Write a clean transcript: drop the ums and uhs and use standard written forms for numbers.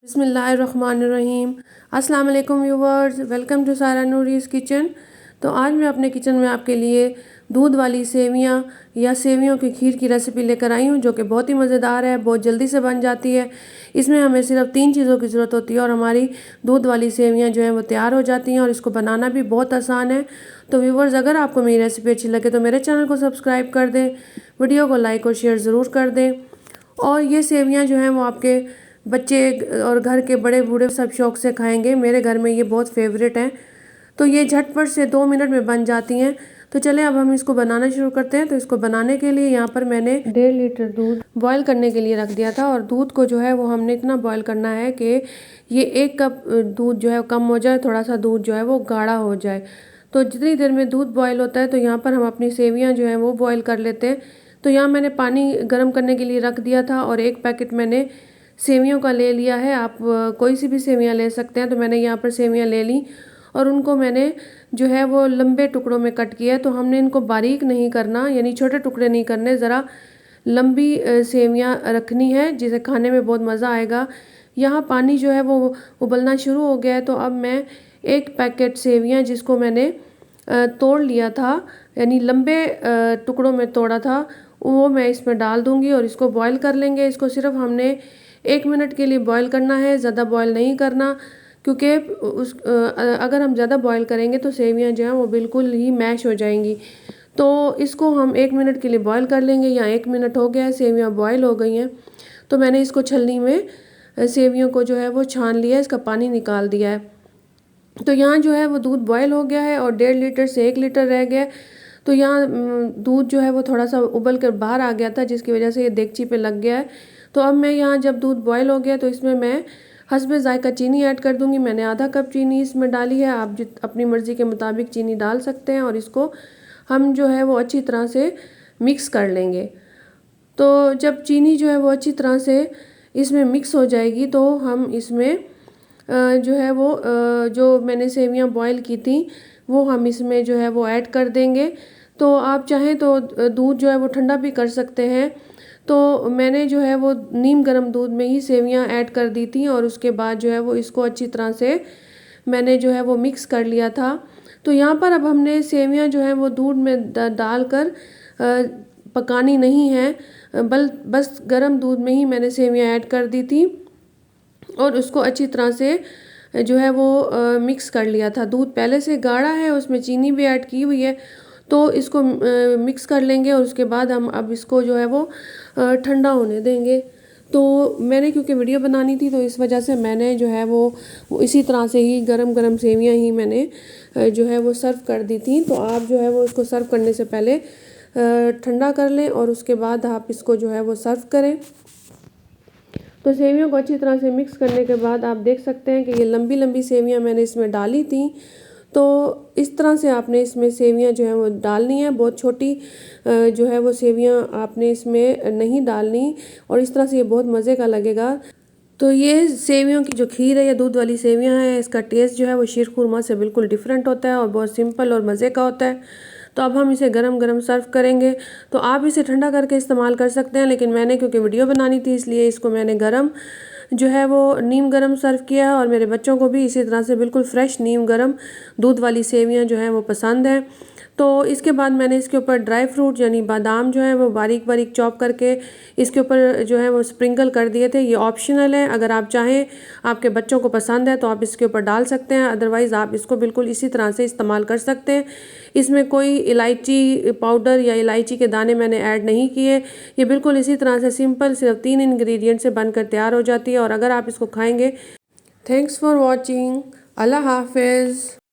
बिस्मिल्लाहिर्रहमानिर्रहीम। अस्सलाम वालेकुम व्यूवर्स, वेलकम टू सारा नूरीज़ किचन। तो आज मैं अपने किचन में आपके लिए दूध वाली सेवियां या सेवियों की खीर की रेसिपी लेकर आई हूं, जो कि बहुत ही मज़ेदार है, बहुत जल्दी से बन जाती है। इसमें हमें सिर्फ 3 चीज़ों की ज़रूरत होती है और हमारी दूध वाली सेवियां जो हैं वो तैयार हो जाती हैं और इसको बनाना भी बहुत आसान है। तो व्यूवर्स, अगर आपको मेरी रेसिपी अच्छी लगे तो मेरे चैनल को सब्सक्राइब कर दें, वीडियो को लाइक और शेयर ज़रूर कर दें। और ये सेवियां जो हैं वो आपके बच्चे और घर के बड़े बूढ़े सब शौक से खाएंगे। मेरे घर में ये बहुत फेवरेट हैं। तो ये झटपट से 2 मिनट में बन जाती हैं। तो चलें अब हम इसको बनाना शुरू करते हैं। तो इसको बनाने के लिए यहाँ पर मैंने 1.5 लीटर दूध बॉईल करने के लिए रख दिया था और दूध को जो है वो हमने इतना बॉईल करना है कि ये 1 कप दूध जो है कम हो जाए, थोड़ा सा दूध जो है वो गाढ़ा हो जाए। तो जितनी देर में दूध बॉयल होता है तो यहाँ पर हम अपनी सेवियाँ जो हैं वो बॉयल कर लेते हैं। तो यहाँ मैंने पानी गर्म करने के लिए रख दिया था और 1 पैकेट मैंने सेवियों का ले लिया है। आप कोई सी भी सेवियां ले सकते हैं। तो मैंने यहाँ पर सेवियां ले ली और उनको मैंने जो है वो लंबे टुकड़ों में कट किया। तो हमने इनको बारीक नहीं करना, यानी छोटे टुकड़े नहीं करने, ज़रा लंबी सेवियां रखनी है जिसे खाने में बहुत मज़ा आएगा। यहाँ पानी जो है वो उबलना शुरू हो गया है। तो अब मैं 1 पैकेट सेवियां जिसको मैंने तोड़ लिया था, यानी लंबे टुकड़ों में तोड़ा था, वो मैं इसमें डाल दूंगी और इसको बॉईल कर लेंगे। इसको सिर्फ हमने 1 मिनट के लिए बॉईल करना है, ज़्यादा बॉईल नहीं करना, क्योंकि अगर हम ज़्यादा बॉईल करेंगे तो सेवियां जो हैं वो बिल्कुल ही मैश हो जाएंगी। तो इसको हम 1 मिनट के लिए बॉईल कर लेंगे। यहाँ 1 मिनट हो गया है, सेवियां बॉईल हो गई हैं। तो मैंने इसको छलनी में सेवियों को जो है वो छान लिया है, इसका पानी निकाल दिया है। तो यहाँ जो है वो दूध बॉयल हो गया है और 1.5 लीटर से 1 लीटर रह गया। तो यहाँ दूध जो है वो थोड़ा सा उबल कर बाहर आ गया था, जिसकी वजह से ये देगची पे लग गया है। तो अब मैं यहाँ जब दूध बॉयल हो गया तो इसमें मैं हस्बे ज़ायका चीनी ऐड कर दूंगी। मैंने आधा कप चीनी इसमें डाली है। आप अपनी मर्ज़ी के मुताबिक चीनी डाल सकते हैं और इसको हम जो है वो अच्छी तरह से मिक्स कर लेंगे। तो जब चीनी जो है वो अच्छी तरह से इसमें मिक्स हो जाएगी तो हम इसमें जो है वो जो मैंने सेवियां बॉईल की थी वो हम इसमें जो है वो ऐड कर देंगे। तो आप चाहें तो दूध जो है वो ठंडा भी कर सकते हैं। तो मैंने जो है वो नीम गर्म दूध में ही सेवियां ऐड कर दी थी और उसके बाद जो है वो इसको अच्छी तरह से मैंने जो है वो मिक्स कर लिया था। तो यहाँ पर अब हमने सेवियां जो है वो दूध में डालकर पकानी नहीं है, बस गर्म दूध में ही मैंने सेवियां ऐड कर दी थी और उसको अच्छी तरह से जो है वो मिक्स कर लिया था। दूध पहले से गाढ़ा है, उसमें चीनी भी ऐड की हुई है। तो इसको मिक्स कर लेंगे और उसके बाद हम अब इसको जो है वो ठंडा होने देंगे। तो मैंने क्योंकि वीडियो बनानी थी तो इस वजह से मैंने जो है वो इसी तरह से ही गरम गरम सेवियां ही मैंने जो है वो सर्व कर दी थी। तो आप जो है वो इसको सर्व करने से पहले ठंडा कर लें और उसके बाद आप इसको जो है वो सर्व करें। तो सेवियों को अच्छी तरह से मिक्स करने के बाद आप देख सकते हैं कि ये लंबी लंबी सेवियां मैंने इसमें डाली थी। तो इस तरह से आपने इसमें सेवियां जो है वो डालनी है, बहुत छोटी जो है वो सेवियां आपने इसमें नहीं डालनी और इस तरह से ये बहुत मज़े का लगेगा। तो ये सेवियों की जो खीर है या दूध वाली सेवियां हैं, इसका टेस्ट जो है वो शीर खुरमा से बिल्कुल डिफरेंट होता है और बहुत सिंपल और मज़े का होता है। तो अब हम इसे गरम गरम सर्व करेंगे। तो आप इसे ठंडा करके इस्तेमाल कर सकते हैं, लेकिन मैंने क्योंकि वीडियो बनानी थी इसलिए इसको मैंने गरम जो है वो नीम गरम सर्व किया है और मेरे बच्चों को भी इसी तरह से बिल्कुल फ्रेश नीम गरम दूध वाली सेवियां जो हैं वो पसंद है। तो इसके बाद मैंने इसके ऊपर ड्राई फ्रूट यानी बादाम जो है वो बारीक बारीक चॉप करके इसके ऊपर जो है वो स्प्रिंकल कर दिए थे। ये ऑप्शनल है, अगर आप चाहें, आपके बच्चों को पसंद है तो आप इसके ऊपर डाल सकते हैं, अदरवाइज़ आप इसको बिल्कुल इसी तरह से इस्तेमाल कर सकते हैं। इसमें कोई इलायची पाउडर या इलायची के दाने मैंने ऐड नहीं किए। ये बिल्कुल इसी तरह से सिंपल सिर्फ 3 इंग्रेडिएंट से बनकर तैयार हो जाती है और अगर आप इसको खाएंगे। Thanks for watching. अल्लाह हाफिज़।